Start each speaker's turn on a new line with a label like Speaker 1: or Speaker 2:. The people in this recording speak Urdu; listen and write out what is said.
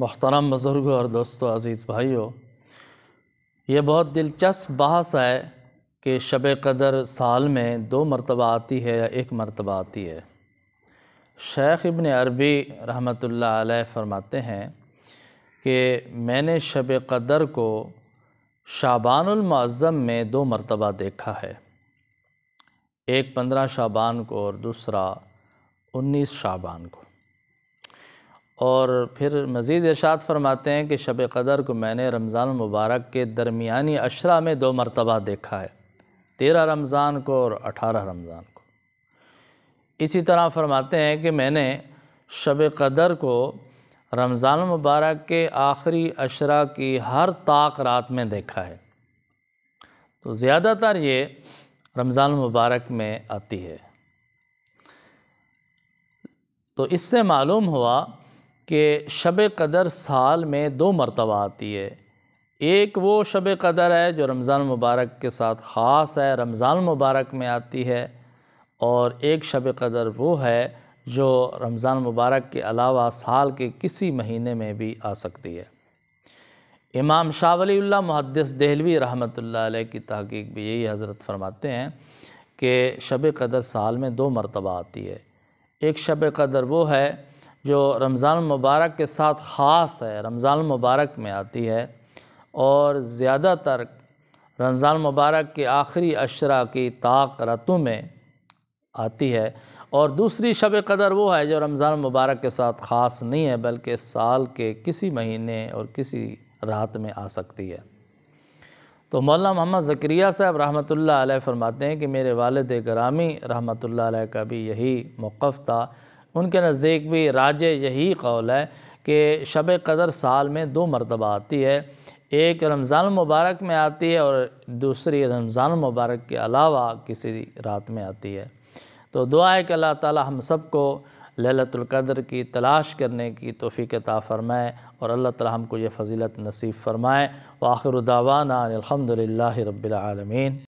Speaker 1: محترم بزرگوں اور دوستو عزیز بھائیوں، یہ بہت دلچسپ بحث ہے کہ شب قدر سال میں 2 مرتبہ آتی ہے یا 1 مرتبہ آتی ہے۔ شیخ ابن عربی رحمۃ اللہ علیہ فرماتے ہیں کہ میں نے شب قدر کو شعبان المعظم میں 2 مرتبہ دیکھا ہے، ایک 15 شعبان کو اور دوسرا 19 شعبان کو۔ اور پھر مزید ارشاد فرماتے ہیں کہ شب قدر کو میں نے رمضان المبارک کے درمیانی عشرہ میں 2 مرتبہ دیکھا ہے، 13 رمضان کو اور 18 رمضان کو۔ اسی طرح فرماتے ہیں کہ میں نے شب قدر کو رمضان المبارک کے آخری عشرہ کی ہر طاق رات میں دیکھا ہے، تو زیادہ تر یہ رمضان المبارک میں آتی ہے۔ تو اس سے معلوم ہوا کہ شب قدر سال میں 2 مرتبہ آتی ہے، ایک وہ شب قدر ہے جو رمضان المبارک کے ساتھ خاص ہے، رمضان المبارک میں آتی ہے، اور ایک شب قدر وہ ہے جو رمضان المبارک کے علاوہ سال کے کسی مہینے میں بھی آ سکتی ہے۔ امام شاہ ولی اللہ محدث دہلوی رحمۃ اللہ علیہ کی تحقیق بھی یہی حضرت فرماتے ہیں کہ شب قدر سال میں 2 مرتبہ آتی ہے، ایک شب قدر وہ ہے جو رمضان المبارک کے ساتھ خاص ہے، رمضان المبارک میں آتی ہے، اور زیادہ تر رمضان المبارک کے آخری عشرہ کی طاق راتوں میں آتی ہے، اور دوسری شب قدر وہ ہے جو رمضان المبارک کے ساتھ خاص نہیں ہے بلکہ سال کے کسی مہینے اور کسی رات میں آ سکتی ہے۔ تو مولانا محمد زکریا صاحب رحمۃ اللہ علیہ فرماتے ہیں کہ میرے والد گرامی رحمۃ اللہ علیہ کا بھی یہی موقف تھا، ان کے نزدیک بھی راجح یہی قول ہے کہ شب قدر سال میں 2 مرتبہ آتی ہے، ایک رمضان المبارک میں آتی ہے اور دوسری رمضان المبارک کے علاوہ کسی رات میں آتی ہے۔ تو دعا ہے کہ اللہ تعالی ہم سب کو لیلۃ القدر کی تلاش کرنے کی توفیق عطا فرمائے، اور اللہ تعالی ہم کو یہ فضیلت نصیب فرمائے۔ وآخر دعوانا الحمد للہ رب العالمین۔